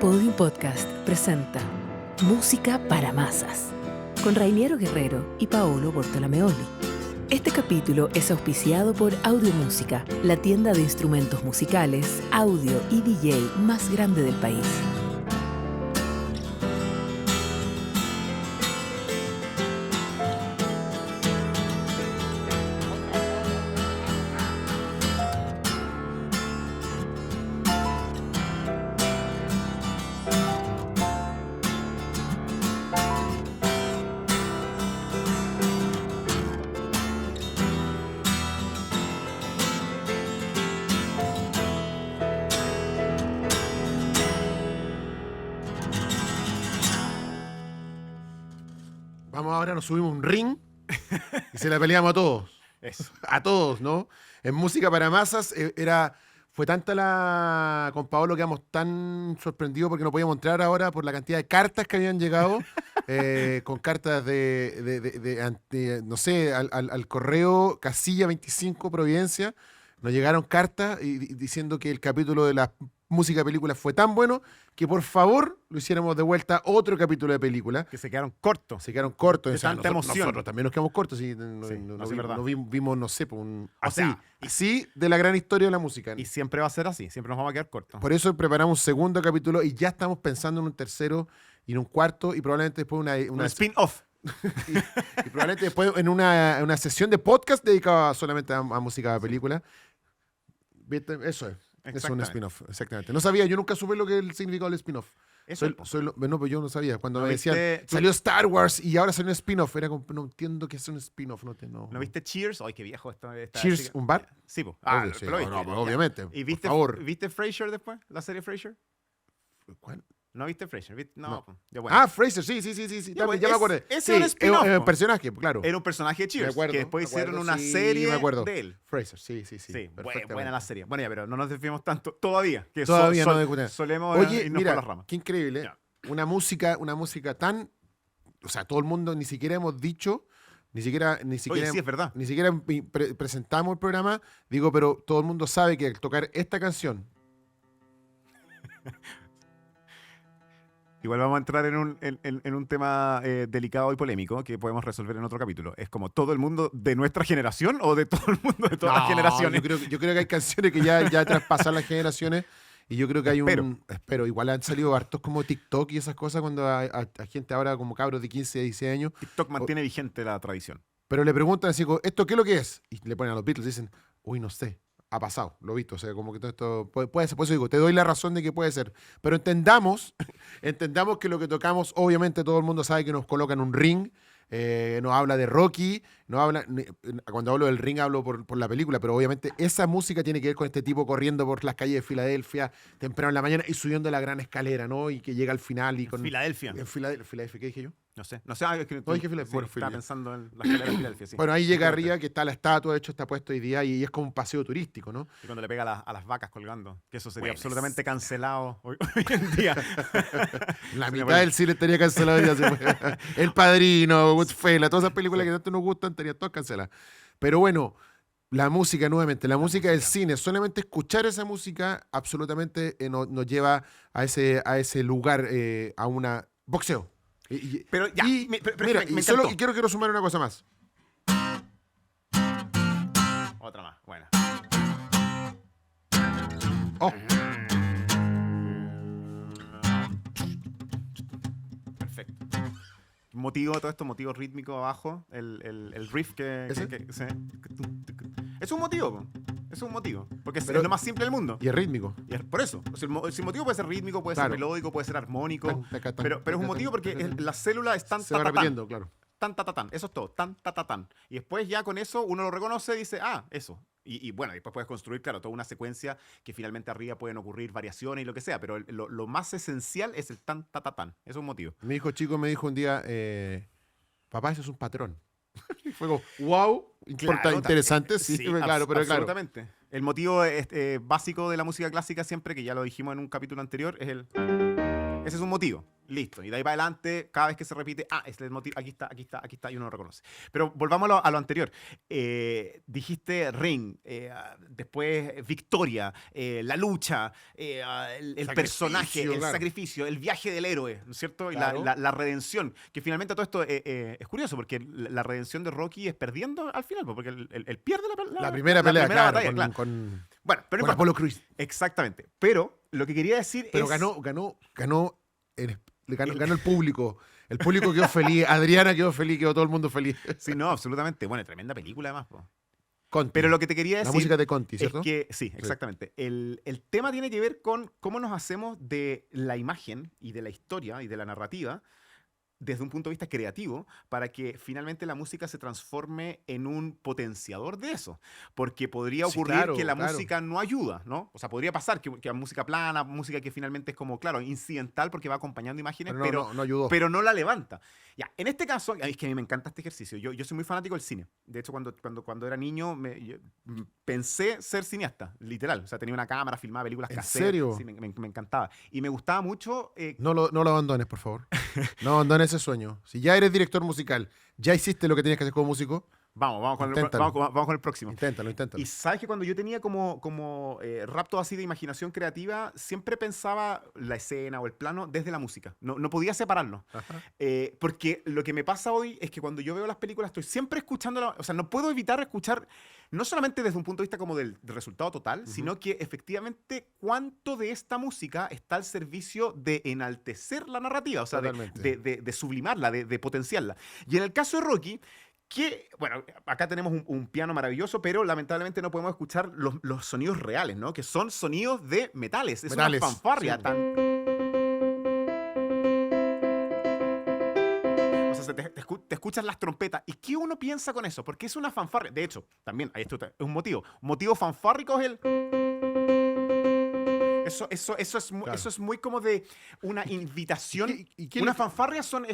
Podium Podcast presenta Música para Masas, con Rainiero Guerrero y Paolo Bortolameoli. Este capítulo es auspiciado por Audiomúsica, la tienda de instrumentos musicales, audio y DJ más grande del país. Vamos ahora, nos subimos a un ring y se la peleamos a todos. Eso. A todos, ¿no? En Música para Masas fue tanta con Paolo quedamos tan sorprendidos porque no podíamos entrar ahora por la cantidad de cartas que habían llegado, con cartas no sé, al correo Casilla 25 Providencia. Nos llegaron cartas diciendo que el capítulo de la música de películas fue tan bueno que por favor lo hiciéramos de vuelta otro capítulo de película. Que se quedaron cortos. Se quedaron cortos. De tanta emoción. Nosotros también nos quedamos cortos. Sí, es verdad. Vimos, no sé, sea, así de la gran historia de la música. Y siempre va a ser así, siempre nos vamos a quedar cortos. Por eso preparamos un segundo capítulo y ya estamos pensando en un tercero y en un cuarto y probablemente después un spin-off. y probablemente después en una sesión de podcast dedicada solamente a música de película. ¿Viste? Eso es un spin-off, exactamente. No sabía, yo nunca supe lo que es el significado del spin-off. No, pues yo no sabía. Cuando me decían, salió Star Wars y ahora salió un spin-off, era como, no entiendo qué es un spin-off. ¿No viste Cheers? Ay, qué viejo esto. ¿Cheers, un bar? Sí, pues. Obvio, sí. Pero viste. No, pues, obviamente. ¿Y viste Frasier después? ¿La serie Frasier? ¿Cuál? ¿No viste Frasier? No. Ya, bueno. Frasier, sí. Ya me acordé. Ese es un spin-off. Es un personaje, claro. Era un personaje de Cheers, que después hicieron una sí, serie me acuerdo. de él. Fraser, sí. Buena la serie. Bueno, ya, pero no nos desviemos tanto todavía. Que Todavía no discutimos. Solemos Oye, irnos mira, por las ramas. qué increíble. Ya. Una música tan... O sea, todo el mundo ni siquiera hemos dicho... Ni siquiera, Oye, sí, es verdad. Ni siquiera presentamos el programa. Digo, pero todo el mundo sabe que al tocar esta canción... Igual vamos a entrar en un tema delicado y polémico que podemos resolver en otro capítulo. ¿Es como todo el mundo de nuestra generación o de todo el mundo de todas las generaciones? Yo creo que hay canciones que ya traspasan las generaciones y yo creo que hay Espero, igual han salido hartos como TikTok y esas cosas cuando hay gente ahora como cabros de 15, 16 años. TikTok mantiene vigente la tradición. Pero le preguntan así, ¿esto qué es lo que es? Y le ponen a los Beatles y dicen, uy, no sé. Ha pasado, lo he visto, o sea, como que todo esto puede ser, por eso digo, te doy la razón de que puede ser, pero entendamos que lo que tocamos, obviamente todo el mundo sabe que nos coloca en un ring, nos habla de Rocky, cuando hablo del ring hablo por la película, pero obviamente esa música tiene que ver con este tipo corriendo por las calles de Filadelfia temprano en la mañana y subiendo la gran escalera, ¿no? Y que llega al final y con... Filadelfia. En Filadelfia, ¿qué dije yo? No sé, es que no dije Filadelfia. Estaba pensando en la escalera de Filadelfia, sí. Bueno, ahí llega arriba, que está la estatua, de hecho está puesto hoy día y es como un paseo turístico, ¿no? Y cuando le pega a las vacas colgando, que eso sería absolutamente cancelado hoy en día. La mitad del cine estaría cancelado ya. El Padrino, Goodfellas, todas esas películas que tanto nos gustan estarían todas canceladas. Pero bueno, la música nuevamente, la música del cine, solamente escuchar esa música absolutamente nos lleva a ese lugar, a una boxeo. Pero ya, mira, y quiero sumar una cosa más. Otra más, buena. Oh. Perfecto. Todo esto, motivo rítmico abajo, el riff es un motivo. Es un motivo. Porque es lo más simple del mundo. Y es rítmico. Por eso. O sea, el motivo puede ser rítmico, puede ser melódico, puede ser armónico. Pero es un motivo porque la célula es tan se va repitiendo, claro. Tan, eso es todo. Tan. Y después ya con eso uno lo reconoce y dice, eso. Y bueno, después puedes construir, claro, toda una secuencia que finalmente arriba pueden ocurrir variaciones y lo que sea. Pero lo más esencial es el tan. Eso es un motivo. Mi hijo chico me dijo un día, papá, eso es un patrón. Y fue como, wow, interesante, sí, claro, pero absolutamente. Claro. El motivo básico de la música clásica siempre, que ya lo dijimos en un capítulo anterior, es el... Ese es un motivo. Listo. Y de ahí para adelante, cada vez que se repite, este es el motivo, aquí está, aquí está, aquí está, y uno lo reconoce. Pero volvamos a lo anterior. Dijiste Ring, después Victoria, la lucha, el personaje, el claro. sacrificio, el viaje del héroe, ¿no es cierto? Y Claro. la redención. Que finalmente todo esto es curioso, porque la redención de Rocky es perdiendo al final, porque él pierde La primera pelea, primera claro, batalla, claro. con Bueno, pero no importa. Apollo Creed. Exactamente. Pero lo que quería decir Pero es... ganó el público. El público quedó feliz. Adriana quedó feliz, quedó todo el mundo feliz. Sí, no, absolutamente. Bueno, tremenda película además, po. Conti. Pero lo que te quería La decir música de Conti, ¿cierto? es que, sí, exactamente. El tema tiene que ver con cómo nos hacemos de la imagen y de la historia y de la narrativa desde un punto de vista creativo para que finalmente la música se transforme en un potenciador de eso. Porque podría Sí, ocurrir claro, que la claro. música no ayuda, ¿no? O sea, podría pasar que la música plana, música que finalmente es como, claro, incidental porque va acompañando imágenes, Pero no ayudó. pero no la levanta. Ya, en este caso, es que a mí me encanta este ejercicio. Yo soy muy fanático del cine. De hecho, cuando era niño, pensé ser cineasta, literal. O sea, tenía una cámara, filmaba películas ¿En caseras. serio? Sí, me encantaba. Y me gustaba mucho... No lo abandones, por favor. No abandones ese sueño. Si ya eres director musical, ya hiciste lo que tenías que hacer como músico, vamos Inténtalo. vamos con el próximo. inténtalo. Y sabes que cuando yo tenía como rapto así de imaginación creativa, siempre pensaba la escena o el plano desde la música. No podía separarlo. Ajá. Porque lo que me pasa hoy es que cuando yo veo las películas estoy siempre escuchando, o sea, no puedo evitar escuchar, no solamente desde un punto de vista como del resultado total, sino que efectivamente cuánto de esta música está al servicio de enaltecer la narrativa, o sea, Totalmente. de sublimarla, de potenciarla. Y en el caso de Rocky, que, bueno, acá tenemos un piano maravilloso, pero lamentablemente no podemos escuchar los sonidos reales, ¿no? Que son sonidos de metales. Es Metales, una fanfarria sí. tan... O sea, te escuchas las trompetas. ¿Y qué uno piensa con eso? Porque es una fanfarria. De hecho, también, esto es un motivo. Un motivo fanfárrico es el... Eso Claro. es muy como de una invitación. y qué Una le- fanfarria son...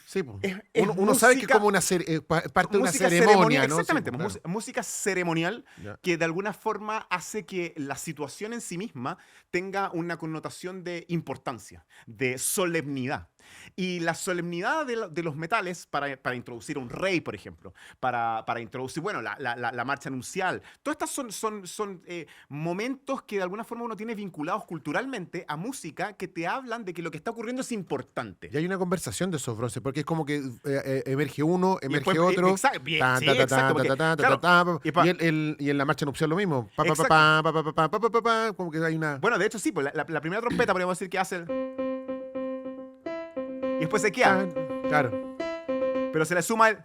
Sí, po. es Uno sabe que es música- como parte de una música ceremonia, ceremonial, ¿no? Sí, exactamente, po, claro. música ceremonial Ya. que de alguna forma hace que la situación en sí misma tenga una connotación de importancia, de solemnidad. Y la solemnidad de los metales para introducir a un rey, por ejemplo, para introducir, bueno, la marcha nupcial, todas estas son momentos que de alguna forma uno tiene vinculados culturalmente a música que te hablan de que lo que está ocurriendo es importante. Y hay una conversación de esos bronces, porque es como que emerge uno, Y emerge después, otro. bien, Tan, sí, ta, ta, exacto, ta, porque, ta, ta, ta, claro, ta, ta, y pa- y en la marcha nupcial lo mismo. Pa, pa, Exacto. pa, pa, pa, pa, pa, pa, pa, pa, como que hay una... Bueno, de hecho sí, pues la primera trompeta podríamos decir que hace el... Y después se queda, Claro, pero se le suma el...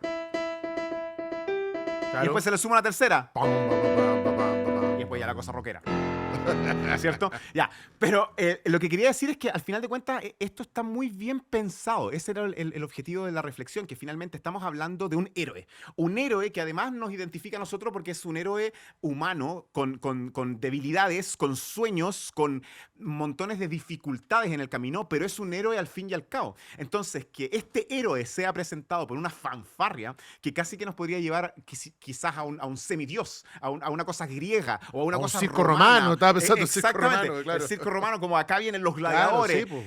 claro. Y después se le suma una tercera. Pam, pa, pa, pa, pa, pa, pa, pa. Y después ya la cosa rockera. ¿Cierto? Ya. Pero lo que quería decir es que al final de cuentas esto está muy bien pensado. Ese era el objetivo de la reflexión, que finalmente estamos hablando de un héroe. Un héroe que además nos identifica a nosotros porque es un héroe humano con debilidades, con sueños, con montones de dificultades en el camino, pero es un héroe al fin y al cabo. Entonces, que este héroe sea presentado por una fanfarria que casi que nos podría llevar quizás a un semidios, a una cosa griega o a una A un cosa circo romana. romano, estaba pensando en circo Exactamente, romano, claro. el circo romano, como acá vienen los Claro, gladiadores. sí, po.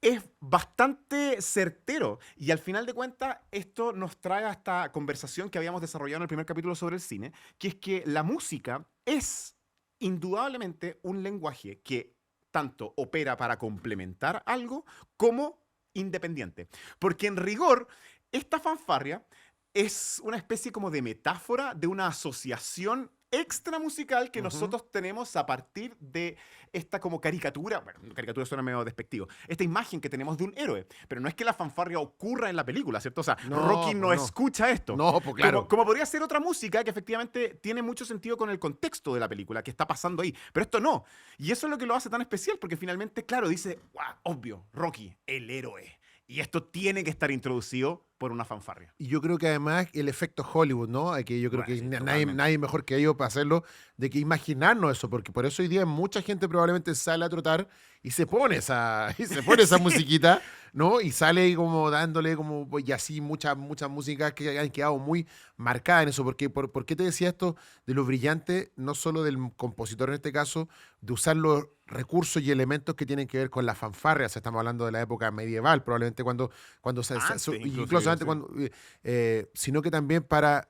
Es bastante certero y al final de cuentas esto nos trae a esta conversación que habíamos desarrollado en el primer capítulo sobre el cine, que es que la música es indudablemente un lenguaje que tanto opera para complementar algo como independiente. Porque en rigor, esta fanfarria es una especie como de metáfora de una asociación extra musical que nosotros tenemos a partir de esta como caricatura, bueno, caricatura suena medio despectivo, esta imagen que tenemos de un héroe, pero no es que la fanfarria ocurra en la película, ¿cierto? O sea, No, Rocky no pues no. escucha esto. No, pues claro. Como podría ser otra música que efectivamente tiene mucho sentido con el contexto de la película, que está pasando ahí, pero esto no. Y eso es lo que lo hace tan especial, porque finalmente, claro, dice, "Guau, obvio, Rocky, el héroe. Y esto tiene que estar introducido por una fanfarria. Y yo creo que además el efecto Hollywood, ¿no? Que yo creo Bueno, que sí, nadie, totalmente. nadie mejor que ellos para hacerlo, de que imaginarnos eso, porque por eso hoy día mucha gente probablemente sale a trotar y se pone esa, y se pone esa musiquita, ¿no? Y sale ahí como dándole como, pues, y así muchas músicas que han quedado muy marcadas en eso. Porque, ¿por qué te decía esto de lo brillante, no solo del compositor en este caso, de usar los recursos y elementos que tienen que ver con la fanfarria? O sea, estamos hablando de la época medieval, probablemente cuando Antes, incluso inclusive, antes, sí. sino que también para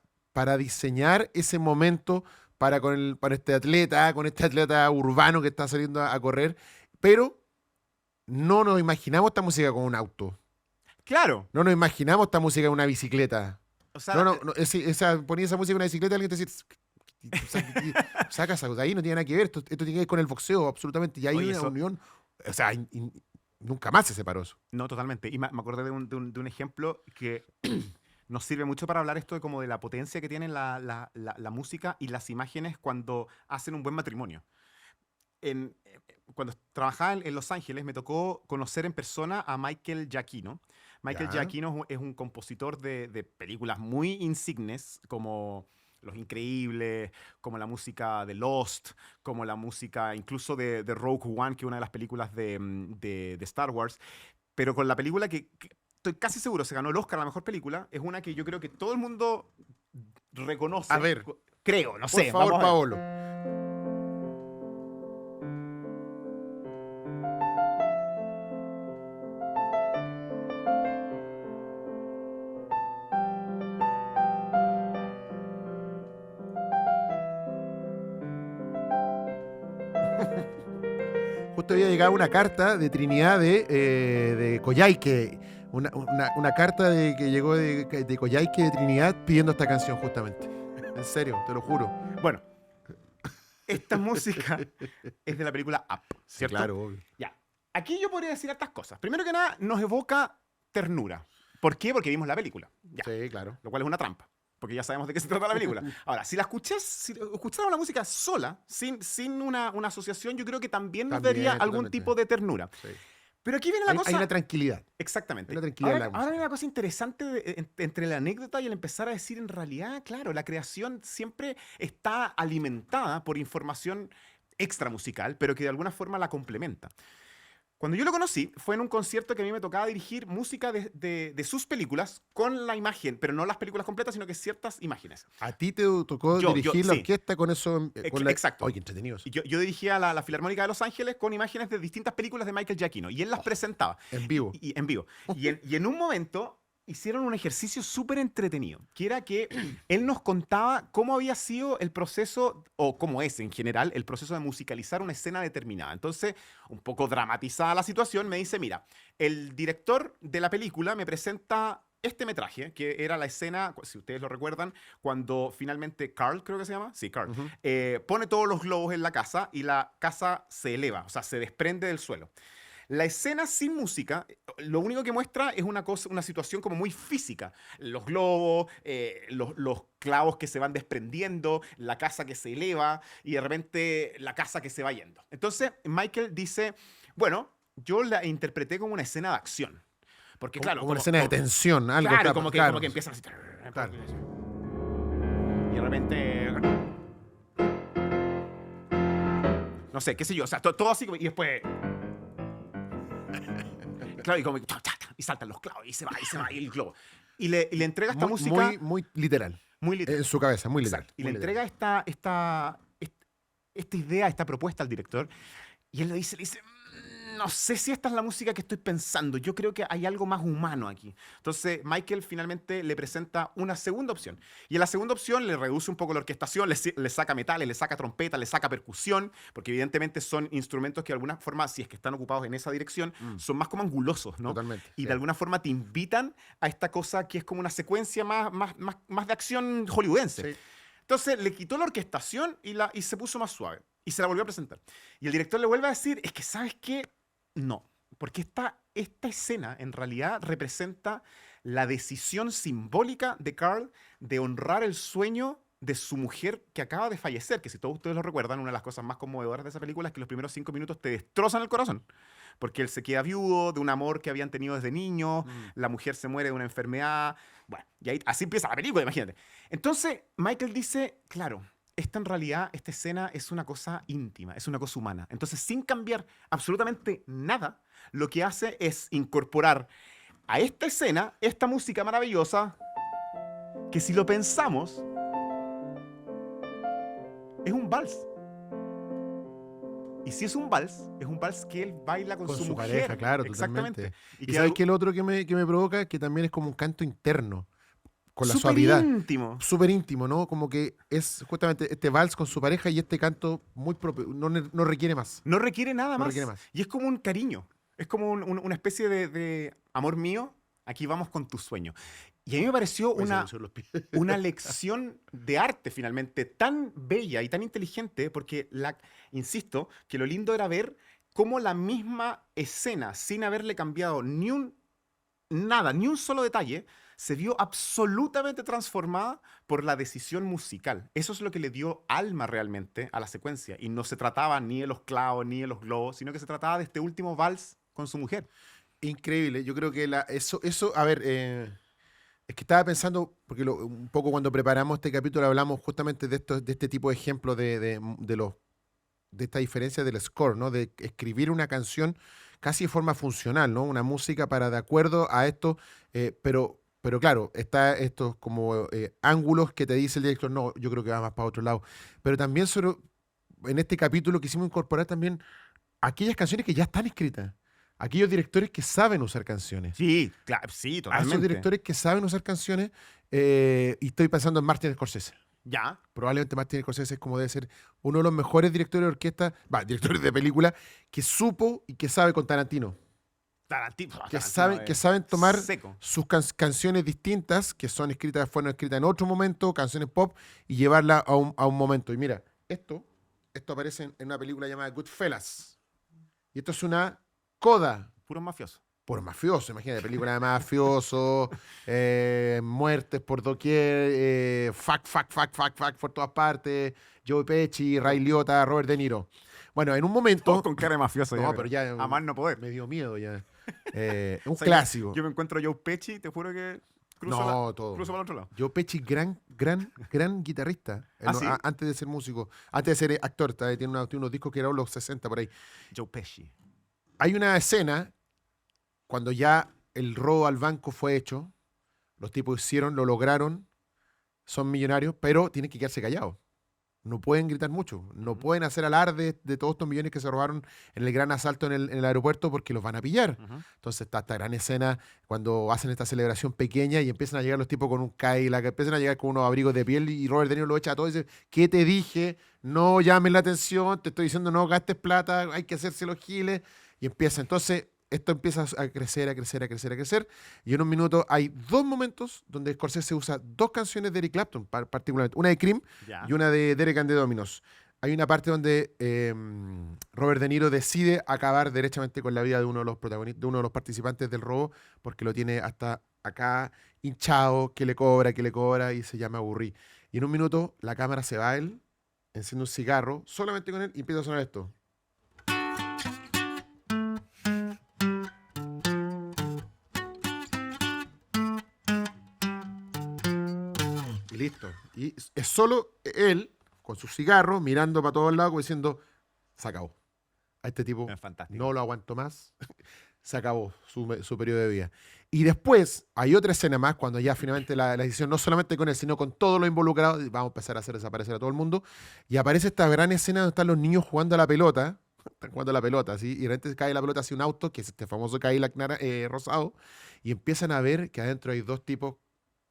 diseñar ese momento para con este atleta urbano que está saliendo a correr, pero no nos imaginamos esta música con un auto, Claro. no nos imaginamos esta música en una bicicleta. O sea, No, ponía esa música en una bicicleta y alguien te decía, saca esa, de ahí no tiene nada que ver, esto tiene que ver con el boxeo, absolutamente, y hay oye, una eso, unión, o sea, nunca más se separó eso. no, totalmente. Y me acordé de un ejemplo que nos sirve mucho para hablar esto de como de la potencia que tiene la música y las imágenes cuando hacen un buen matrimonio. Cuando trabajaba en Los Ángeles, me tocó conocer en persona a Michael Giacchino. Michael Ya, Giacchino es un compositor de películas muy insignes, como Los Increíbles, como la música de Lost, como la música incluso de Rogue One, que es una de las películas de Star Wars. Pero con la película que estoy casi seguro se ganó el Oscar a la mejor película, es una que yo creo que todo el mundo reconoce. a ver, Creo, no por sé. favor, Vamos a ver. Paolo. Justo había llegado una carta de Trinidad de Coyhaique, una carta que llegó de Coyhaique de Trinidad pidiendo esta canción justamente. En serio, te lo juro. Bueno, esta música es de la película Up, Sí, ¿cierto? claro, obvio. Ya. Aquí yo podría decir estas cosas. Primero que nada, nos evoca ternura. ¿Por qué? Porque vimos la película. Ya. Sí, claro. Lo cual es una trampa. Porque ya sabemos de qué se trata la película. Ahora, si escucháramos la música sola, sin una asociación, yo creo que también nos También, daría algún totalmente. tipo de ternura. Sí. Pero aquí viene la Hay cosa. una tranquilidad. Exactamente. Hay una tranquilidad en la Ahora música. viene una cosa interesante entre la anécdota y el empezar a decir, en realidad, claro, la creación siempre está alimentada por información extra musical, pero que de alguna forma la complementa. Cuando yo lo conocí, fue en un concierto que a mí me tocaba dirigir música de sus películas con la imagen, pero no las películas completas, sino que ciertas imágenes. A ti te tocó dirigir la sí. orquesta con eso. Exacto. Oye, entretenido eso. Y yo dirigía la Filarmónica de Los Ángeles con imágenes de distintas películas de Michael Giacchino, y él las presentaba. En vivo. Y en vivo. Y en un momento hicieron un ejercicio súper entretenido, que era que él nos contaba cómo había sido el proceso, o cómo es en general, el proceso de musicalizar una escena determinada. Entonces, un poco dramatizada la situación, me dice, mira, el director de la película me presenta este metraje, que era la escena, si ustedes lo recuerdan, cuando finalmente Carl, creo que se llama, sí, Carl, Ujú. pone todos los globos en la casa y la casa se eleva, o sea, se desprende del suelo. La escena sin música, lo único que muestra es una situación como muy física. Los globos, los clavos que se van desprendiendo, la casa que se eleva y de repente la casa que se va yendo. Entonces, Michael dice, bueno, yo la interpreté como una escena de acción. Porque claro, Como una escena de tensión, algo. claro, claro, como que, claro. como que empiezan así. Claro. Y de repente... No sé, qué sé yo, o sea, todo así, y después... Claro, y como y saltan los clavos, y se va, y el globo. Y le entrega esta música Muy literal. muy literal. En su cabeza, muy literal. Exacto. Y muy le literal. entrega esta idea, esta propuesta al director, y él le dice, no sé si esta es la música que estoy pensando, yo creo que hay algo más humano aquí. Entonces Michael finalmente le presenta una segunda opción, y en la segunda opción le reduce un poco la orquestación, le saca metales, le saca trompeta, le saca percusión, porque evidentemente son instrumentos que de alguna forma, si es que están ocupados en esa dirección, son más como angulosos, ¿no? Totalmente. Y sí. de alguna forma te invitan a esta cosa que es como una secuencia más de acción hollywoodense. Sí. Entonces le quitó la orquestación y se puso más suave. Y se la volvió a presentar. Y el director le vuelve a decir, es que ¿sabes qué? No. Porque esta escena en realidad representa la decisión simbólica de Carl de honrar el sueño de su mujer que acaba de fallecer. Que si todos ustedes lo recuerdan, una de las cosas más conmovedoras de esa película es que los primeros 5 minutos te destrozan el corazón. Porque él se queda viudo de un amor que habían tenido desde niño, la mujer se muere de una enfermedad. Bueno, y ahí, así empieza la película, imagínate. Entonces, Michael dice, claro, esta en realidad, esta escena es una cosa íntima, es una cosa humana. Entonces, sin cambiar absolutamente nada, lo que hace es incorporar a esta escena esta música maravillosa que, si lo pensamos, es un vals. Y si es un vals que él baila con su mujer. pareja, claro, exactamente. totalmente. Y Y que ¿sabes qué? El otro que me provoca, que también es como un canto interno, con la suavidad. íntimo. Súper íntimo, ¿no? Como que es justamente este vals con su pareja y este canto muy propio, no requiere más. No requiere nada No más. requiere más. Y es como un cariño. Es como una especie de amor mío, aquí vamos con tu sueño. Y a mí me pareció Oye, se una, me pusieron los pies. una lección de arte finalmente tan bella y tan inteligente, porque, insisto, que lo lindo era ver cómo la misma escena, sin haberle cambiado ni un solo detalle, se vio absolutamente transformada por la decisión musical. Eso es lo que le dio alma realmente a la secuencia. Y no se trataba ni de los clavos, ni de los globos, sino que se trataba de este último vals con su mujer. Increíble. Yo creo que a ver, es que estaba pensando, porque un poco cuando preparamos este capítulo hablamos justamente de este tipo de ejemplos de esta diferencia del score, ¿no? De escribir una canción casi de forma funcional, ¿no? Una música para de acuerdo a esto, pero claro, está estos como ángulos que te dice el director, no, yo creo que va más para otro lado. Pero también en este capítulo quisimos incorporar también aquellas canciones que ya están escritas. Aquellos directores que saben usar canciones. Sí, claro, sí, A esos totalmente. directores que saben usar canciones, y estoy pensando en Martin Scorsese. Ya. Probablemente Martin Scorsese es como debe ser uno de los mejores directores de orquesta, directores de película, que supo y que sabe con Tarantino. Que saben tomar seco. sus canciones distintas, que fueron escritas en otro momento, canciones pop, y llevarlas a un momento. Y mira, esto aparece en una película llamada Goodfellas. Y esto es una coda Puro mafioso. por mafioso, imagínate, película de mafioso, muertes por doquier, fuck por todas partes, Joe Pesci, Ray Liotta, Robert De Niro. Bueno, en un momento... Todos con cara de mafioso. No, ya, pero ya... a más no poder. Me dio miedo ya. Un O sea, clásico. Yo me encuentro a Joe Pesci, te juro que cruzo Todo. para el otro lado. Joe Pesci, gran guitarrista. ¿Ah, sí? Antes de ser músico, antes de ser actor, tiene unos discos que eran los 60 por ahí. Joe Pesci. Hay una escena cuando ya el robo al banco fue hecho, los tipos lo lograron, son millonarios, pero tienen que quedarse callados. No pueden gritar mucho, no pueden hacer alarde de todos estos millones que se robaron en el gran asalto en el aeropuerto porque los van a pillar. Entonces está esta gran escena cuando hacen esta celebración pequeña y empiezan a llegar los tipos con un Cadillac, que empiezan a llegar con unos abrigos de piel y Robert De Niro lo echa a todos y dice, ¿qué te dije? No llamen la atención, te estoy diciendo no gastes plata, hay que hacerse los giles. Y empieza, entonces esto empieza a crecer. Y en un minuto hay dos momentos donde Scorsese usa dos canciones de Eric Clapton, particularmente. Una de Cream y una de Derek and the Dominos. Hay una parte donde Robert De Niro decide acabar derechamente con la vida de uno de los protagonistas, de uno de los participantes del robo, porque lo tiene hasta acá hinchado, que le cobra, y se llama aburrí. Y en un minuto la cámara se va a él, enciende un cigarro, solamente con él, y empieza a sonar esto. Y listo. Y es solo él, con su cigarro, mirando para todos lados, diciendo, se acabó. A este tipo Es fantástico. no lo aguanto más. Se acabó su periodo de vida. Y después hay otra escena más, cuando ya finalmente la decisión, no solamente con él, sino con todos los involucrados, vamos a empezar a hacer desaparecer a todo el mundo. Y aparece esta gran escena donde están los niños jugando a la pelota. Están jugando a la pelota, ¿sí? Y de repente cae la pelota hacia un auto, que es este famoso Cadillac rosado. Y empiezan a ver que adentro hay dos tipos,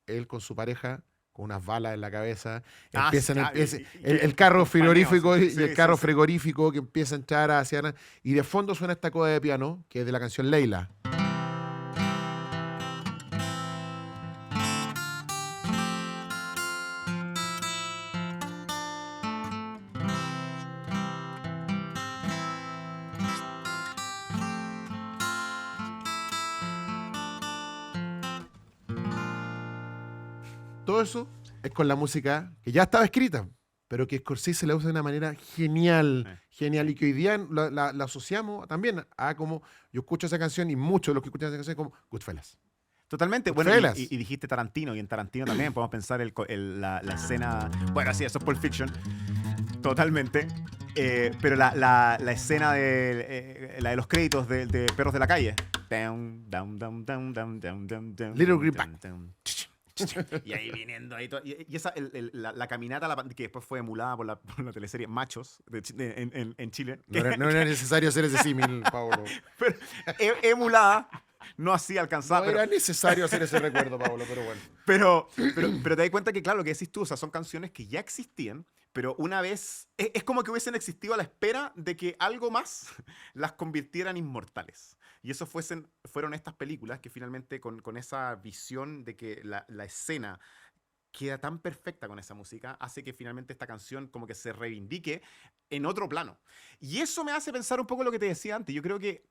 él con su pareja, con unas balas en la cabeza. Empiezan el carro frigorífico y el carro frigorífico que empieza a entrar hacia... Y de fondo suena esta coda de piano, que es de la canción Leila. Todo eso es con la música que ya estaba escrita, pero que Scorsese la usa de una manera genial, y que hoy día la asociamos también a como yo escucho esa canción y muchos de los que escuchan esa canción como Goodfellas. Totalmente. Bueno, Goodfellas. y dijiste Tarantino, y en Tarantino también podemos pensar la escena. Bueno, sí, eso es Pulp Fiction. Totalmente. Pero la escena la de los créditos de Perros de la Calle. Little Greenback. Y ahí viniendo ahí todo. Y esa, la caminata que después fue emulada por la teleserie Machos en Chile. No era necesario hacer ese símil, Pablo. Pero, emulada, no así alcanzada. No era necesario hacer ese recuerdo, Pablo, pero bueno. Pero te das cuenta que, claro, lo que decís tú, o sea, son canciones que ya existían, pero una vez. Es como que hubiesen existido a la espera de que algo más las convirtiera en inmortales. Y eso fueron estas películas que finalmente, con esa visión de que la escena queda tan perfecta con esa música, hace que finalmente esta canción como que se reivindique en otro plano. Y eso me hace pensar un poco lo que te decía antes. Yo creo que.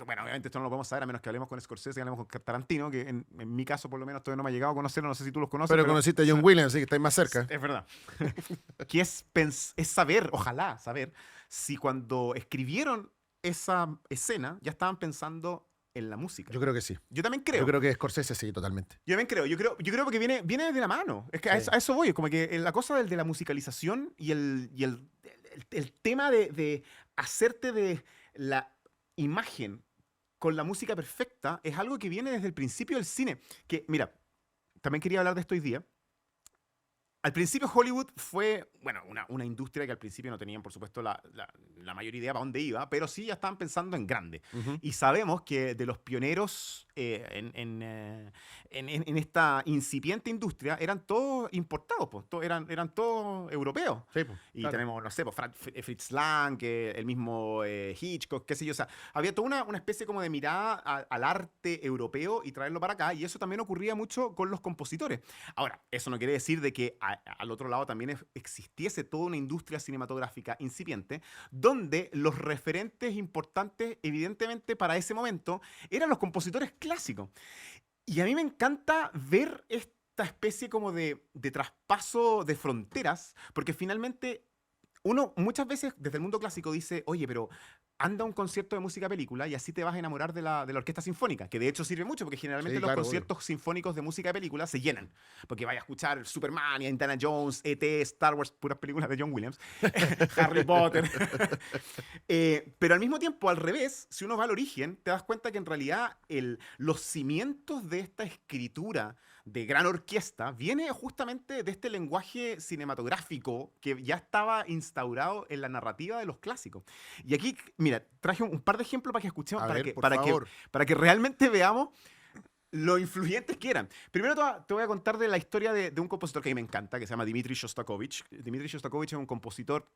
Bueno, obviamente esto no lo podemos saber a menos que hablemos con Scorsese y hablemos con Tarantino, que en mi caso por lo menos todavía no me ha llegado a conocerlo, no sé si tú los conoces. Pero conociste a John Williams, así que estáis más cerca. Es verdad. Que es saber, ojalá saber, si cuando escribieron esa escena ya estaban pensando en la música. Yo creo que sí. Yo también creo. Yo creo que Scorsese sí, totalmente. Yo también creo. Yo creo porque viene de la mano. Es que Sí. a eso voy. Es como que la cosa de la musicalización y el tema de hacerte de la imagen con la música perfecta es algo que viene desde el principio del cine. Que, mira, también quería hablar de esto hoy día. Al principio Hollywood fue, bueno, una industria que al principio no tenían, por supuesto, la mayor idea para dónde iba, pero sí ya estaban pensando en grande. Ujú. Y sabemos que de los pioneros en esta incipiente industria eran todos importados, pues, eran todos europeos. Sí, pues, Y claro. tenemos, no sé, pues, Fritz Lang, el mismo Hitchcock, qué sé yo. O sea, había toda una especie como de mirada al arte europeo y traerlo para acá. Y eso también ocurría mucho con los compositores. Ahora, eso no quiere decir de que al otro lado también existiese toda una industria cinematográfica incipiente, donde los referentes importantes, evidentemente, para ese momento, eran los compositores clásicos. Y a mí me encanta ver esta especie como de traspaso de fronteras, porque finalmente uno muchas veces desde el mundo clásico dice, oye, pero anda a un concierto de música película y así te vas a enamorar de la orquesta sinfónica, que de hecho sirve mucho porque generalmente Sí, los claro, conciertos sinfónicos de música de película se llenan, porque vaya a escuchar Superman, y Indiana Jones, E.T., Star Wars, puras películas de John Williams, Harry Potter. Pero al mismo tiempo, al revés, si uno va al origen, te das cuenta que en realidad los cimientos de esta escritura de gran orquesta viene justamente de este lenguaje cinematográfico que ya estaba instaurado en la narrativa de los clásicos. Y aquí, mira, traje un par de ejemplos para que escuchemos, A ver, por para favor. que realmente veamos lo influyentes que eran. Primero te voy a contar de la historia de un compositor que a mí me encanta, que se llama Dmitri Shostakovich. Dmitri Shostakovich es un compositor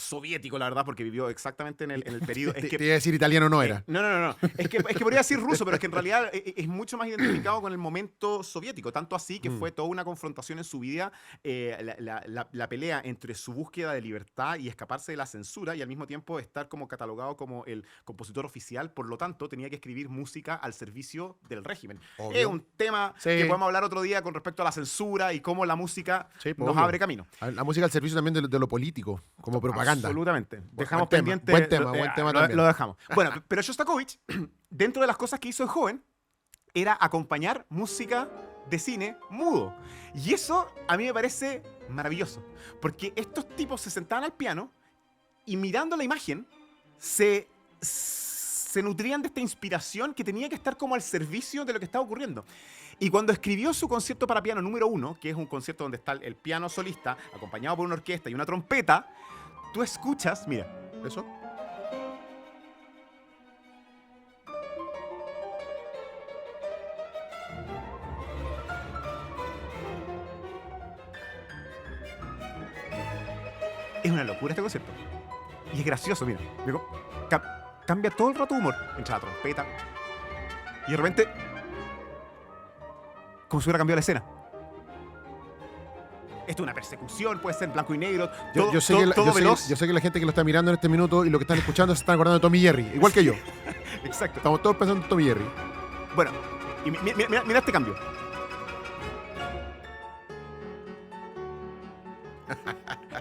soviético, la verdad, porque vivió exactamente en el periodo. Te iba a decir italiano no era. No. Es que podría decir ruso, pero es que en realidad es mucho más identificado con el momento soviético. Tanto así que fue toda una confrontación en su vida, la pelea entre su búsqueda de libertad y escaparse de la censura y al mismo tiempo estar como catalogado como el compositor oficial. Por lo tanto, tenía que escribir música al servicio del régimen. Obvio. Es un tema Sí. que podemos hablar otro día con respecto a la censura y cómo la música Sí, nos obvio. abre camino. La música al servicio también de lo político, como propaganda. Absolutamente. Dejamos buen tema, pendiente. buen tema también. Lo dejamos. Bueno, pero Shostakovich, dentro de las cosas que hizo de joven, era acompañar música de cine mudo. Y eso a mí me parece maravilloso. Porque estos tipos se sentaban al piano y mirando la imagen se nutrían de esta inspiración que tenía que estar como al servicio de lo que estaba ocurriendo. Y cuando escribió su concierto para piano número 1, que es un concierto donde está el piano solista, acompañado por una orquesta y una trompeta, tú escuchas, mira, ¿Eso? es una locura este concierto. Y es gracioso, mira. Cambia todo el rato de humor. Entra la trompeta. Y de repente, como si hubiera cambiado la escena. Esto es una persecución, puede ser en blanco y negro, Yo sé que todo veloz. yo sé que la gente que lo está mirando en este minuto y lo que están escuchando se están acordando de Tommy Jerry, igual que yo. Exacto. Estamos todos pensando en Tommy Jerry. Bueno, y mira este cambio.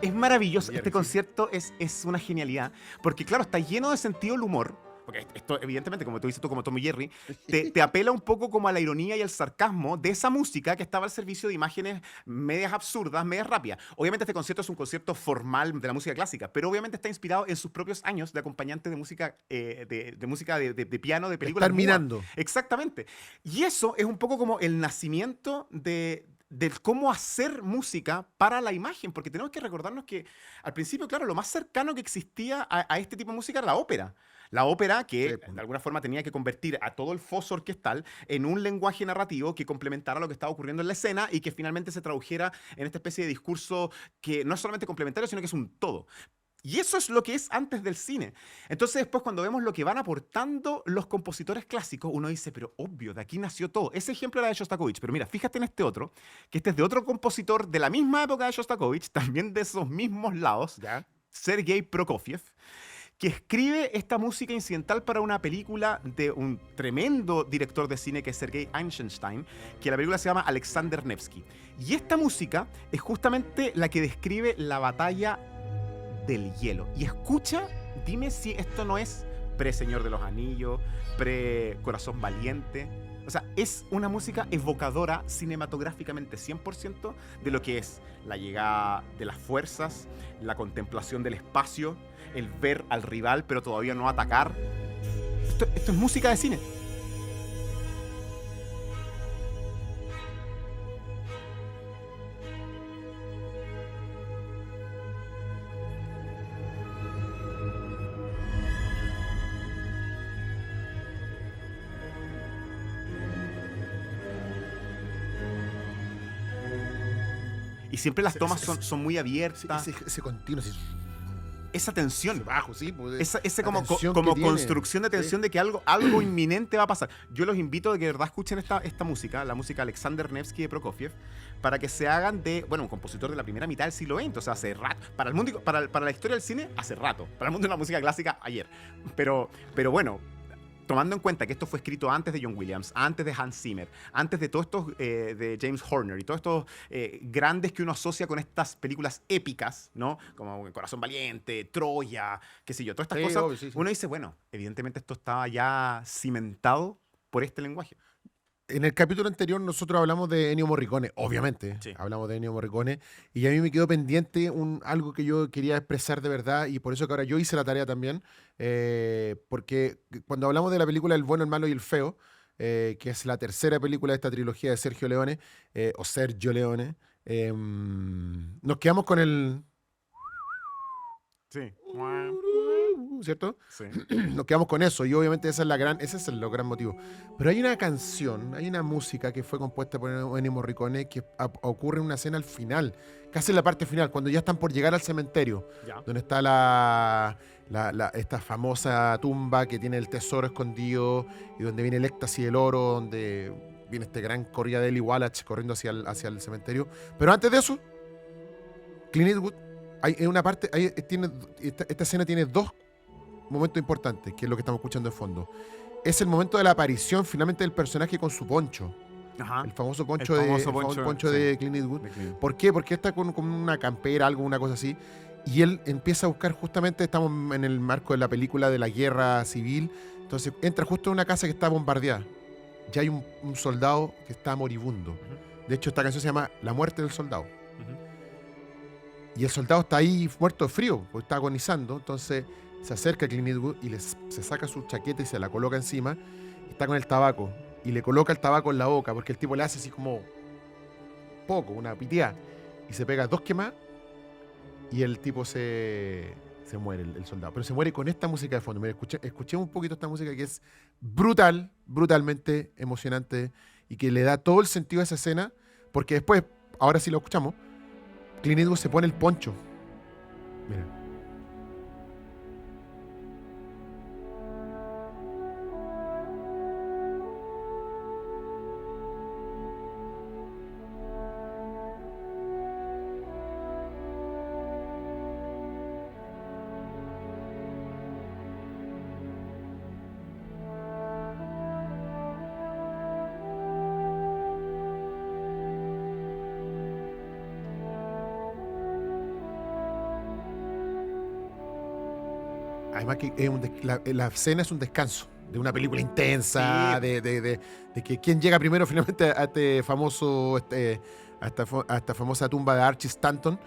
Es maravilloso. Este concierto es una genialidad. Porque, claro, está lleno de sentido del humor. porque esto evidentemente, como tú dices tú, como Tom y Jerry, te apela un poco como a la ironía y al sarcasmo de esa música que estaba al servicio de imágenes medias absurdas, medias rápidas. Obviamente este concierto es un concierto formal de la música clásica, pero obviamente está inspirado en sus propios años de acompañante de música, de música de piano, de películas. Estar mirando. Exactamente. Y eso es un poco como el nacimiento de cómo hacer música para la imagen, porque tenemos que recordarnos que al principio, claro, lo más cercano que existía a este tipo de música era la ópera. La ópera que Sí, pues. de alguna forma tenía que convertir a todo el foso orquestal en un lenguaje narrativo que complementara lo que estaba ocurriendo en la escena y que finalmente se tradujera en esta especie de discurso que no es solamente complementario, sino que es un todo. Y eso es lo que es antes del cine. Entonces después cuando vemos lo que van aportando los compositores clásicos, uno dice, pero obvio, de aquí nació todo. Ese ejemplo era de Shostakovich, pero mira, fíjate en este otro, que este es de otro compositor de la misma época de Shostakovich, también de esos mismos lados, ¿Ya? Sergei Prokofiev, que escribe esta música incidental para una película de un tremendo director de cine que es Sergei Eisenstein, que la película se llama Alexander Nevsky. Y esta música es justamente la que describe la batalla del hielo. Y escucha, dime si esto no es pre-Señor de los Anillos, pre-Corazón Valiente. O sea, es una música evocadora cinematográficamente 100% de lo que es la llegada de las fuerzas, la contemplación del espacio, el ver al rival pero todavía no atacar. Esto es música de cine. Y siempre las tomas son muy abiertas. Ese continuo, así, Esa tensión. bajo, sí. Pues, Ese la como, tensión como que tiene. construcción de tensión de que algo inminente va a pasar. Yo los invito a que de verdad escuchen esta música, la música Alexander Nevsky de Prokofiev, para que se hagan de, bueno, un compositor de la primera mitad del siglo XX, o sea, hace rato. Para el mundo, para la historia del cine, hace rato. Para el mundo de la música clásica, ayer. Pero bueno, tomando en cuenta que esto fue escrito antes de John Williams, antes de Hans Zimmer, antes de todos estos, de James Horner y todos estos grandes que uno asocia con estas películas épicas, ¿no? Como Corazón Valiente, Troya, qué sé yo, todas estas Sí, cosas, obvio, sí, sí. uno dice, bueno, evidentemente esto estaba ya cimentado por este lenguaje. En el capítulo anterior nosotros hablamos de Ennio Morricone, obviamente, Sí. hablamos de Ennio Morricone, y a mí me quedó pendiente algo que yo quería expresar de verdad, y por eso que ahora yo hice la tarea también, porque cuando hablamos de la película El bueno, el malo y el feo, que es la tercera película de esta trilogía de Sergio Leone, o Sergio Leone, nos quedamos con el... Sí. ¿Cierto? Sí. Nos quedamos con eso y obviamente ese es el gran motivo. Pero hay una canción, hay una música que fue compuesta por Ennio Morricone que ocurre en una escena al final, casi en la parte final, cuando ya están por llegar al cementerio, Ya. donde está esta famosa tumba que tiene el tesoro escondido y donde viene el éxtasis del oro, donde viene este gran corrida de Eli Wallach corriendo hacia el cementerio. Pero antes de eso, Clint Eastwood, hay una parte, esta escena tiene dos momento importante, que es lo que estamos escuchando de fondo. Es el momento de la aparición finalmente del personaje con su poncho. Ajá. El famoso poncho, El de, famoso el famoso poncho sí. de Clint Eastwood. De Clint. ¿Por qué? Porque está con una campera, algo, una cosa así. Y él empieza a buscar justamente, estamos en el marco de la película de la guerra civil. Entonces entra justo en una casa que está bombardeada. Ya hay un soldado que está moribundo. Ujú. De hecho, esta canción se llama La muerte del soldado. Ujú. Y el soldado está ahí muerto de frío, porque está agonizando. Entonces se acerca a Clint Eastwood y se saca su chaqueta y se la coloca encima. Y está con el tabaco. Y le coloca el tabaco en la boca, porque el tipo le hace así como poco, una piteada. Y se pega 2 quemadas. Y el tipo se muere, el soldado. Pero se muere con esta música de fondo. Mira, escuché un poquito esta música que es brutalmente emocionante. Y que le da todo el sentido a esa escena. Porque después, ahora sí lo escuchamos, Clint Eastwood se pone el poncho. Mira. Además que la escena es un descanso de una película intensa, Sí. de que quién llega primero finalmente a este famoso, a esta famosa tumba de Archie Stanton.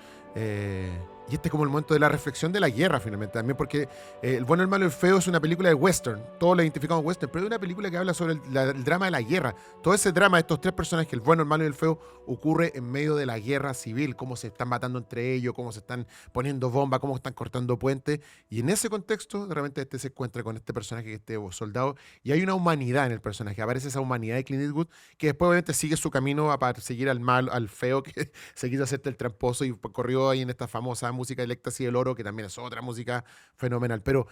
Y este es como el momento de la reflexión de la guerra, finalmente, también porque El bueno, el malo y el feo es una película de western, todos la identificamos western, pero es una película que habla sobre el drama de la guerra. Todo ese drama de estos tres personajes, el bueno, el malo y el feo, ocurre en medio de la guerra civil, cómo se están matando entre ellos, cómo se están poniendo bombas, cómo están cortando puentes, y en ese contexto, de repente se encuentra con este personaje, este soldado, y hay una humanidad en el personaje, aparece esa humanidad de Clint Eastwood, que después obviamente sigue su camino a perseguir al mal, al feo, que se quiso hacerte el tramposo y corrió ahí en esta famosa música del éxtasis del oro, que también es otra música fenomenal. Pero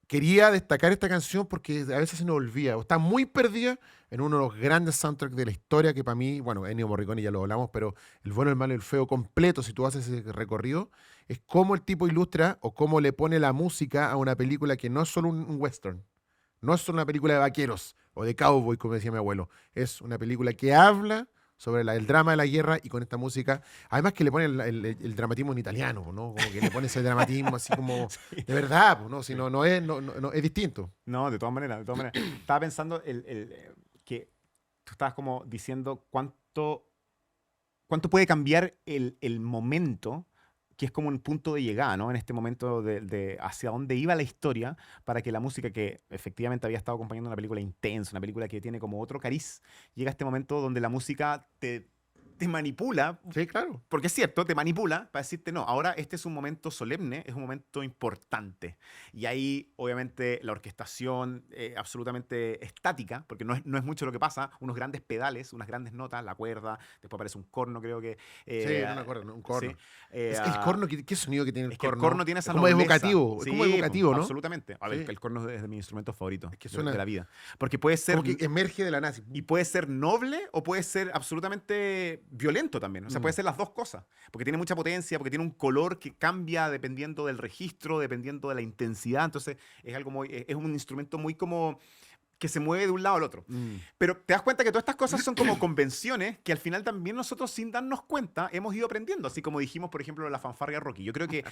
quería destacar esta canción porque a veces se nos olvida, o está muy perdida en uno de los grandes soundtracks de la historia, que para mí, bueno, Ennio Morricone ya lo hablamos, pero El bueno, el malo y el feo completo, si tú haces ese recorrido, es cómo el tipo ilustra o cómo le pone la música a una película que no es solo un western, no es solo una película de vaqueros o de cowboy, como decía mi abuelo, es una película que habla sobre el drama de la guerra y con esta música, además que le pone el dramatismo en italiano, ¿no? Como que le pone ese dramatismo así como Sí. de verdad, pues, ¿no? Si no es, no, es distinto. No, de todas maneras, de todas maneras. Estaba pensando que tú estabas como diciendo cuánto puede cambiar el momento, que es como un punto de llegada, ¿no? En este momento de hacia dónde iba la historia, para que la música que efectivamente había estado acompañando una película intensa, una película que tiene como otro cariz, llega a este momento donde la música te manipula, Sí, claro. porque es cierto, te manipula para decirte, no, ahora este es un momento solemne, es un momento importante. Y ahí, obviamente, la orquestación absolutamente estática, porque no es mucho lo que pasa, unos grandes pedales, unas grandes notas, la cuerda, después aparece un corno, creo que... Sí, no me acuerdo, ¿no? Un corno. Sí, eh, El corno, ¿qué sonido que tiene el es que el corno? corno tiene Es esa como nobleza. evocativo, es Sí, como evocativo, ¿no? absolutamente. A ver, Sí. el corno es de mis instrumentos favoritos Es que de suena la vida. Porque puede ser... como que emerge de la nazi. Y puede ser noble o puede ser absolutamente violento también. O sea, puede ser las dos cosas. Porque tiene mucha potencia, porque tiene un color que cambia dependiendo del registro, dependiendo de la intensidad. Entonces, es algo es un instrumento muy como que se mueve de un lado al otro. Mm. Pero te das cuenta que todas estas cosas son como convenciones que al final también nosotros, sin darnos cuenta, hemos ido aprendiendo. Así como dijimos, por ejemplo, la fanfarria Rocky. Yo creo que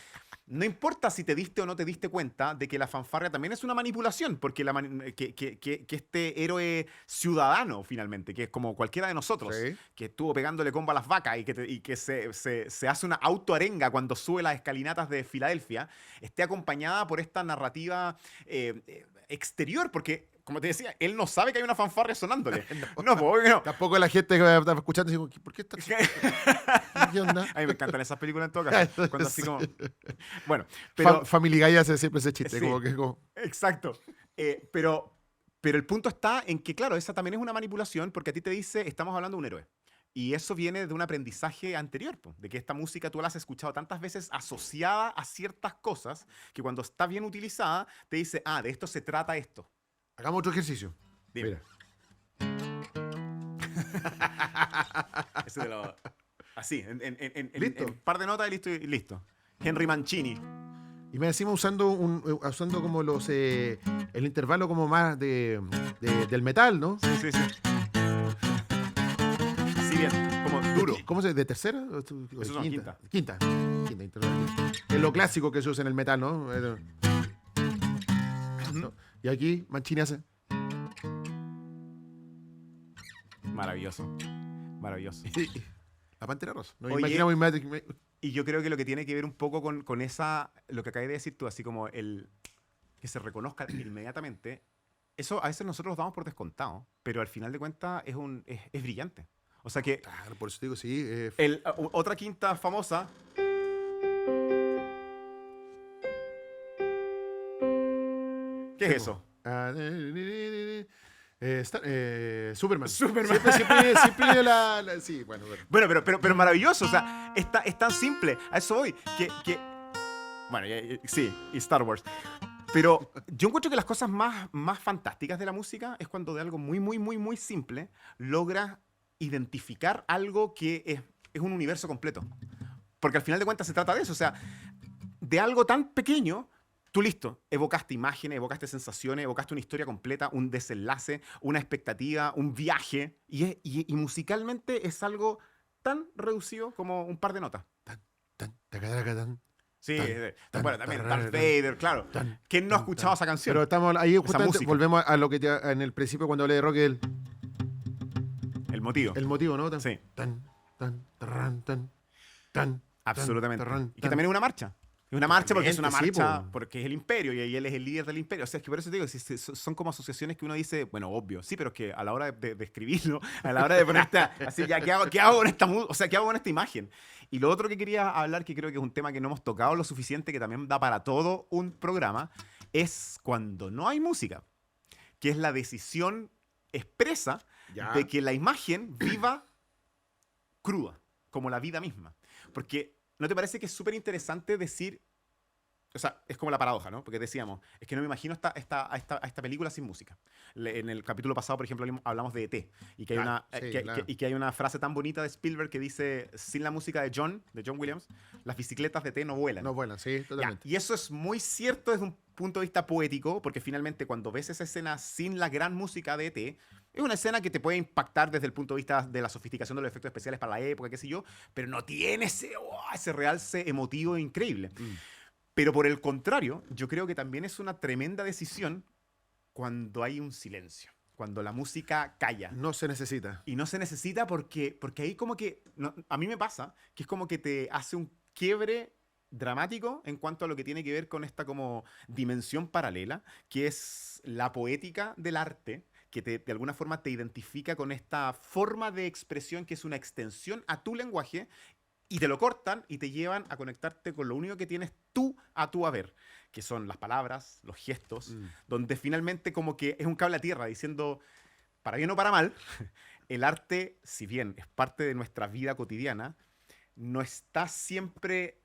no importa si te diste o no te diste cuenta de que la fanfarria también es una manipulación, porque que este héroe ciudadano, finalmente, que es como cualquiera de nosotros, Sí. que estuvo pegándole combo a las vacas y que se hace una autoarenga cuando sube las escalinatas de Filadelfia, esté acompañada por esta narrativa exterior, porque, como te decía, él no sabe que hay una fanfarria sonándole. No, pues, obvio que no. Tampoco la gente que está escuchando dice, ¿por qué está así? ¿Qué onda? A mí me encantan esas películas en todo caso. Cuando así como... Bueno, pero... Family Guy hace siempre ese chiste, Sí. como que como... Exacto. Pero el punto está en que, claro, esa también es una manipulación porque a ti te dice, estamos hablando de un héroe. Y eso viene de un aprendizaje anterior, po, de que esta música tú la has escuchado tantas veces asociada a ciertas cosas que cuando está bien utilizada te dice, ah, de esto se trata esto. Hagamos otro ejercicio. Dime. Mira. Ese de lo... Así, Listo. en un par de notas y listo. Henry Mancini. Y me decimos usando como el intervalo como más del metal, ¿no? Sí, sí, sí. Así bien, como duro. ¿Cómo se dice? ¿De tercera? ¿O de Esos son quinta. Quinta. Intervalo. Es lo clásico que se usa en el metal, ¿no? ¿No? Y aquí Mancini hace... Maravilloso. Maravilloso. La Pantera Rosa. Nos Oye, imaginamos Y yo creo que lo que tiene que ver un poco con esa, lo que acabé de decir tú, así como el que se reconozca inmediatamente, eso a veces nosotros lo damos por descontado, pero al final de cuentas es brillante. O sea que Claro, por eso te digo, sí. otra quinta famosa... ¿Qué es eso? Superman. Superman. Siempre sí, bueno. Bueno, pero maravilloso, o sea, es tan simple, a eso voy, bueno, sí, y Star Wars. Pero yo encuentro que las cosas más fantásticas de la música es cuando de algo muy, muy, muy, muy simple logras identificar algo que es un universo completo. Porque al final de cuentas se trata de eso, o sea, de algo tan pequeño, tú listo, evocaste imágenes, evocaste sensaciones, evocaste una historia completa, un desenlace, una expectativa, un viaje, y musicalmente es algo tan reducido como un par de notas. Tan, tacatacatán, Sí, tan, bueno, también tan, Darth tan, Vader, claro. tan, ¿Quién no ha tan, escuchado tan. esa canción? Pero estamos ahí justamente, música. volvemos a lo que en el principio cuando hablé de rock, El motivo. el motivo, ¿no? Tan, Sí. tan, tan, tarran, tan, tan, Absolutamente. tarran, Y que tan. también es una marcha. Es una marcha porque es una Totalmente, sí, marcha, po. porque es el imperio y él es el líder del imperio. O sea, es que por eso te digo, son como asociaciones que uno dice, bueno, obvio, sí, pero es que a la hora de escribirlo, a la hora de ponerte así, ya, qué hago con esta o sea, qué hago con esta imagen? Y lo otro que quería hablar, que creo que es un tema que no hemos tocado lo suficiente, que también da para todo un programa, es cuando no hay música, que es la decisión expresa Ya. de que la imagen viva cruda, como la vida misma. Porque ¿no te parece que es súper interesante decir, o sea, es como la paradoja, ¿no? Porque decíamos, es que no me imagino esta película sin música. En el capítulo pasado, por ejemplo, hablamos de E.T. Y que hay, Claro, una, sí, que, claro. y que hay una frase tan bonita de Spielberg que dice, sin la música de John Williams, las bicicletas de E.T. no vuelan. No vuelan, sí, Ya, totalmente. y eso es muy cierto desde un punto de vista poético, porque finalmente cuando ves esa escena sin la gran música de E.T., es una escena que te puede impactar desde el punto de vista de la sofisticación de los efectos especiales para la época, qué sé yo, pero no tiene ese realce emotivo increíble. Pero por el contrario, yo creo que también es una tremenda decisión cuando hay un silencio, cuando la música calla. No se necesita. Y no se necesita porque ahí como que, a mí me pasa, que es como que te hace un quiebre dramático en cuanto a lo que tiene que ver con esta como dimensión paralela, que es la poética del arte, que de alguna forma te identifica con esta forma de expresión que es una extensión a tu lenguaje y te lo cortan y te llevan a conectarte con lo único que tienes tú a tu haber, que son las palabras, los gestos, donde finalmente como que es un cable a tierra diciendo, para bien o para mal, el arte, si bien es parte de nuestra vida cotidiana, no está siempre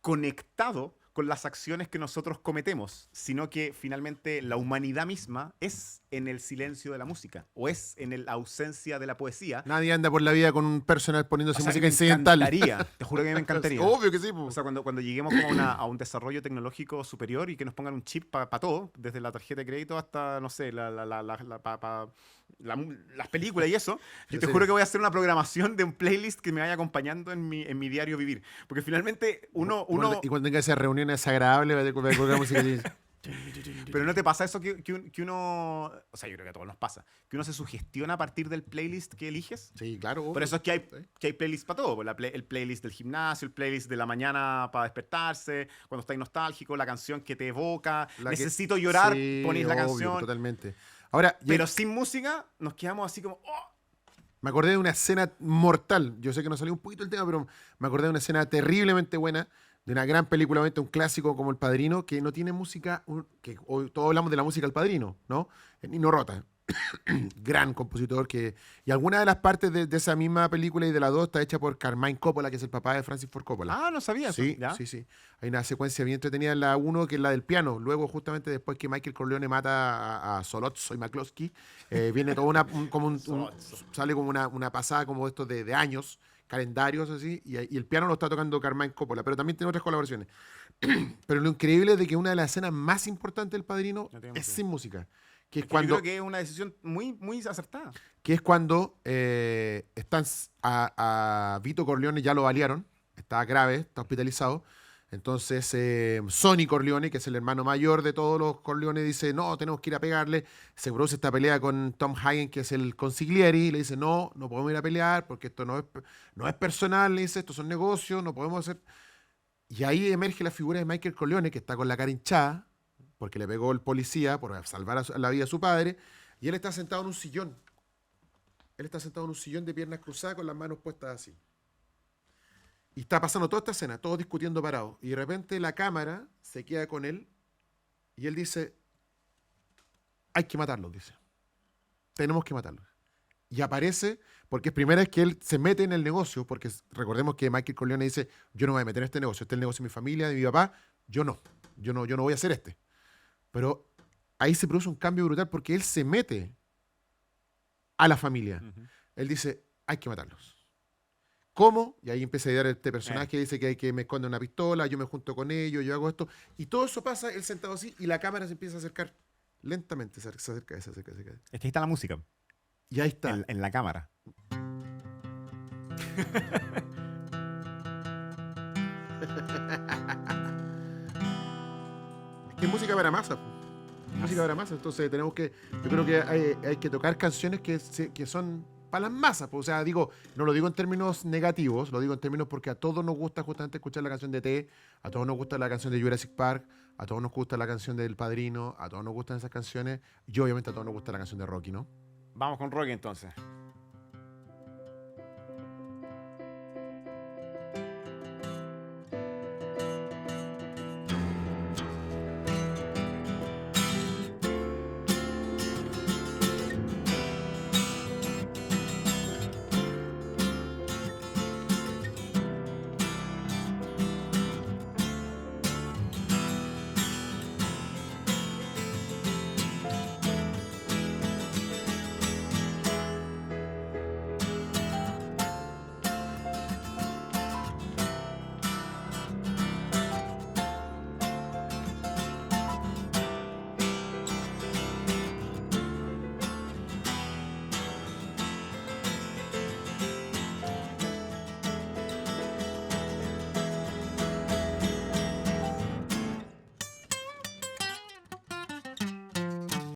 conectado con las acciones que nosotros cometemos, sino que finalmente la humanidad misma es en el silencio de la música o es en la ausencia de la poesía. Nadie anda por la vida con un personal poniéndose O sea, música me incidental. encantaría, te juro que me encantaría. Obvio que sí, O pues. sea, cuando lleguemos como a un desarrollo tecnológico superior y que nos pongan un chip para todo, desde la tarjeta de crédito hasta, no sé, las películas y eso, yo te Sí. juro que voy a hacer una programación de un playlist que me vaya acompañando en mi diario vivir. Porque finalmente uno Y cuando tenga esas reuniones agradables, va a colocar música así. pero ¿no te pasa eso que uno, o sea, yo creo que a todos nos pasa, que uno se sugestiona a partir del playlist que eliges? Sí, claro. Por obvio. eso es que Sí. hay playlists para todo. Pues el playlist del gimnasio, el playlist de la mañana para despertarse, cuando estáis nostálgico, la canción que te evoca, La que- necesito llorar, Sí, ponéis la obvio, canción. totalmente. Ahora, Pero sin música nos quedamos así como, oh, me acordé de una escena mortal. Yo sé que nos salió un poquito el tema, pero me acordé de una escena terriblemente buena, de una gran película, obviamente, un clásico como El Padrino, que no tiene música, que hoy todos hablamos de la música del Padrino, ¿no? Nino Rota, gran compositor, y alguna de las partes de esa misma película y de la dos está hecha por Carmine Coppola, que es el papá de Francis Ford Coppola. ah, no sabía eso. Sí, ¿Ya? sí, sí. Hay una secuencia bien entretenida en la 1 que es la del piano. Luego, justamente después que Michael Corleone mata a Solozzo y McCloskey, viene toda sale como una pasada como esto de años, calendarios así, y el piano lo está tocando Carmine Coppola, pero también tiene otras colaboraciones. Pero lo increíble es de que una de las escenas más importantes del Padrino No tiene es música. sin música. Que es Es que yo cuando, creo que es una decisión muy, muy acertada. están a Vito Corleone, ya lo balearon, está grave, está hospitalizado. Entonces Sonny Corleone, que es el hermano mayor de todos los Corleone, dice, no, tenemos que ir a pegarle. Se produce esta pelea con Tom Hagen, que es el consigliere, y le dice, no, no podemos ir a pelear porque esto no es personal, le dice, estos son negocios, no podemos hacer... Y ahí emerge la figura de Michael Corleone, que está con la cara hinchada, porque le pegó el policía por salvar la vida a su padre, y él está sentado en un sillón. Él está sentado en un sillón de piernas cruzadas con las manos puestas así. Y está pasando toda esta escena, todos discutiendo parados. Y de repente la cámara se queda con él y él dice, hay que matarlos, dice. Tenemos que matarlos. Y aparece, porque es primera vez que él se mete en el negocio, porque recordemos que Michael Corleone dice, yo no me voy a meter en este negocio, este es el negocio de mi familia, de mi papá, yo no voy a hacer este. Pero ahí se produce un cambio brutal porque él se mete a la familia. Él dice, hay que matarlos. ¿Cómo? Y ahí empieza a idear este personaje, dice que hay que me esconde una pistola, yo me junto con ellos, yo hago esto. Y todo eso pasa, él sentado así, y la cámara se empieza a acercar lentamente, se acerca. Es que ahí está la música, Y ahí está. en la cámara. Es música para masa. Música para masa. Entonces yo creo que hay que tocar canciones que son para las masas. O sea, no lo digo en términos negativos, lo digo en términos porque a todos nos gusta justamente escuchar la canción de T, a todos nos gusta la canción de Jurassic Park, a todos nos gusta la canción del Padrino, a todos nos gustan esas canciones y obviamente a todos nos gusta la canción de Rocky, ¿no? Vamos con Rocky entonces.